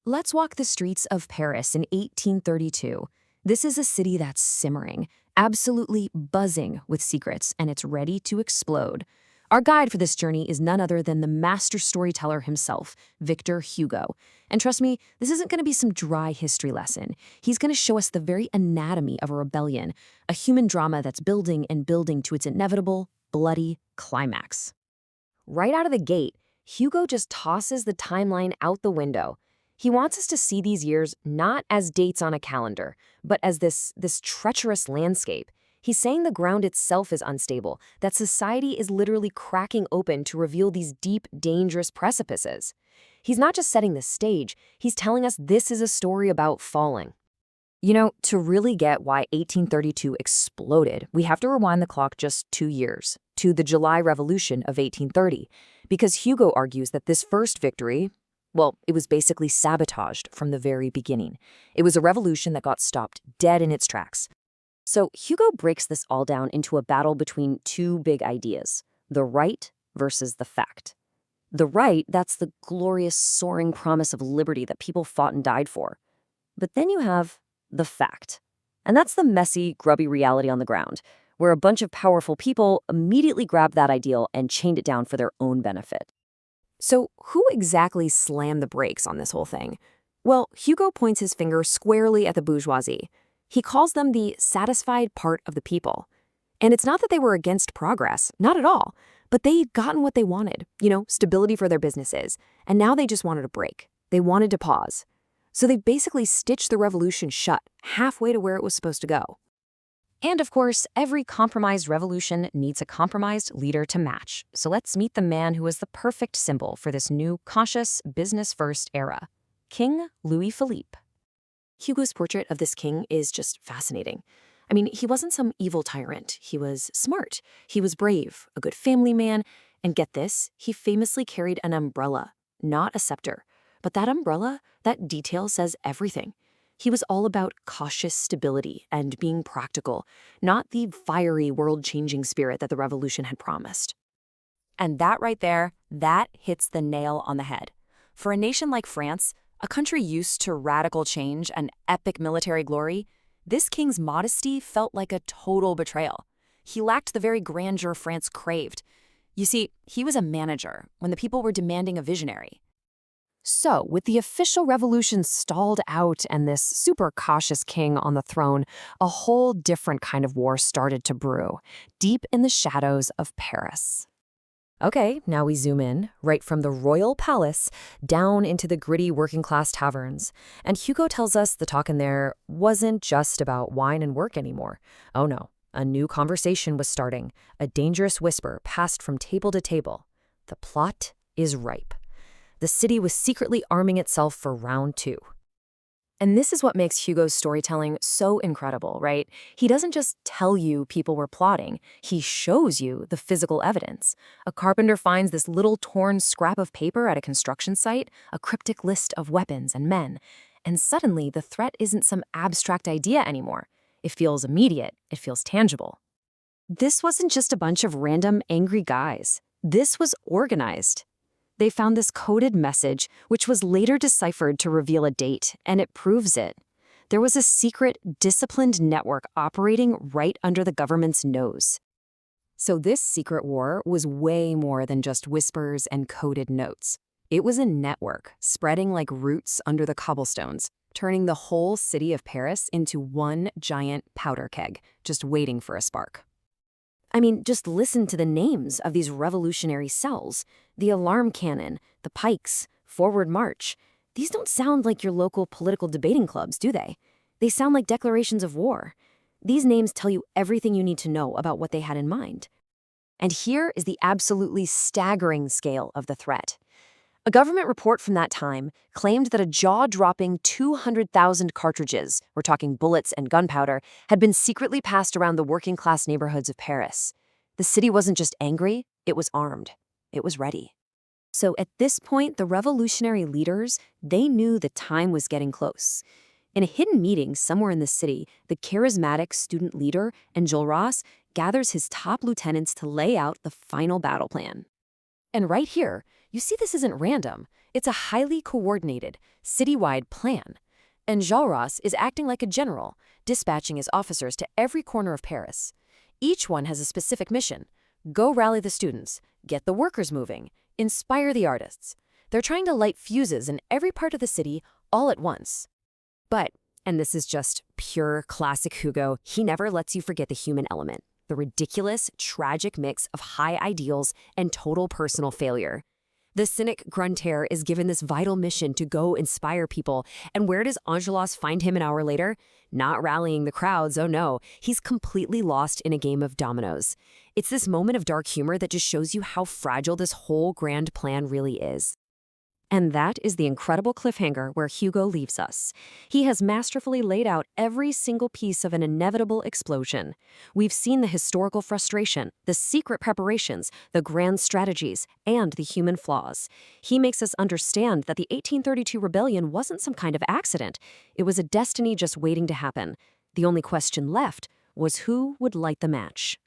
Let's walk the streets of Paris in 1832. This is a city that's simmering, absolutely buzzing with secrets, and it's ready to explode. Our guide for this journey is none other than the master storyteller himself, Victor Hugo. And trust me, this isn't going to be some dry history lesson. He's going to show us the very anatomy of a rebellion, a human drama that's building and building to its inevitable, bloody climax. Right out of the gate, Hugo just tosses the timeline out the window. He wants us to see these years not as dates on a calendar, but as this treacherous landscape. He's saying the ground itself is unstable, that society is literally cracking open to reveal these deep, dangerous precipices. He's not just setting the stage, he's telling us this is a story about falling. You know, to really get why 1832 exploded, we have to rewind the clock just 2 years, to the July Revolution of 1830, because Hugo argues that this first victory, well, it was basically sabotaged from the very beginning. It was a revolution that got stopped dead in its tracks. So Hugo breaks this all down into a battle between two big ideas, the right versus the fact. The right, that's the glorious, soaring promise of liberty that people fought and died for. But then you have the fact. And that's the messy, grubby reality on the ground, where a bunch of powerful people immediately grabbed that ideal and chained it down for their own benefit. So who exactly slammed the brakes on this whole thing? Well, Hugo points his finger squarely at the bourgeoisie. He calls them the satisfied part of the people. And it's not that they were against progress, not at all, but they'd gotten what they wanted, stability for their businesses, and now they just wanted a break. They wanted to pause. So they basically stitched the revolution shut, halfway to where it was supposed to go. And of course, every compromised revolution needs a compromised leader to match. So let's meet the man who was the perfect symbol for this new, cautious, business-first era, King Louis Philippe. Hugo's portrait of this king is just fascinating. I mean, he wasn't some evil tyrant. He was smart. He was brave, a good family man, and get this, he famously carried an umbrella, not a scepter. But that umbrella, that detail says everything. He was all about cautious stability and being practical, not the fiery, world-changing spirit that the revolution had promised. And that right there, that hits the nail on the head. For a nation like France, a country used to radical change and epic military glory, this king's modesty felt like a total betrayal. He lacked the very grandeur France craved. You see, he was a manager when the people were demanding a visionary. So, with the official revolution stalled out and this super cautious king on the throne, a whole different kind of war started to brew, deep in the shadows of Paris. Okay, now we zoom in, right from the royal palace down into the gritty working-class taverns. And Hugo tells us the talk in there wasn't just about wine and work anymore. Oh no, a new conversation was starting, a dangerous whisper passed from table to table. The plot is ripe. The city was secretly arming itself for round 2. And this is what makes Hugo's storytelling so incredible, right? He doesn't just tell you people were plotting, he shows you the physical evidence. A carpenter finds this little torn scrap of paper at a construction site, a cryptic list of weapons and men, and suddenly the threat isn't some abstract idea anymore. It feels immediate, it feels tangible. This wasn't just a bunch of random angry guys. This was organized. They found this coded message, which was later deciphered to reveal a date, and it proves it. There was a secret, disciplined network operating right under the government's nose. So this secret war was way more than just whispers and coded notes. It was a network, spreading like roots under the cobblestones, turning the whole city of Paris into one giant powder keg, just waiting for a spark. I mean, just listen to the names of these revolutionary cells. The alarm cannon, the pikes, forward march. These don't sound like your local political debating clubs, do they? They sound like declarations of war. These names tell you everything you need to know about what they had in mind. And here is the absolutely staggering scale of the threat. A government report from that time claimed that a jaw-dropping 200,000 cartridges, we're talking bullets and gunpowder, had been secretly passed around the working-class neighborhoods of Paris. The city wasn't just angry, it was armed. It was ready. So at this point, the revolutionary leaders, they knew the time was getting close. In a hidden meeting somewhere in the city, the charismatic student leader, Enjolras, gathers his top lieutenants to lay out the final battle plan. And right here, you see this isn't random. It's a highly coordinated, citywide plan. Enjolras is acting like a general, dispatching his officers to every corner of Paris. Each one has a specific mission. Go rally the students, get the workers moving, inspire the artists. They're trying to light fuses in every part of the city all at once. But, and this is just pure classic Hugo, he never lets you forget the human element, the ridiculous, tragic mix of high ideals and total personal failure. The cynic Grantaire is given this vital mission to go inspire people, and where does Enjolras find him an hour later? Not rallying the crowds, oh no, he's completely lost in a game of dominoes. It's this moment of dark humor that just shows you how fragile this whole grand plan really is. And that is the incredible cliffhanger where Hugo leaves us. He has masterfully laid out every single piece of an inevitable explosion. We've seen the historical frustration, the secret preparations, the grand strategies, and the human flaws. He makes us understand that the 1832 rebellion wasn't some kind of accident. It was a destiny just waiting to happen. The only question left was who would light the match.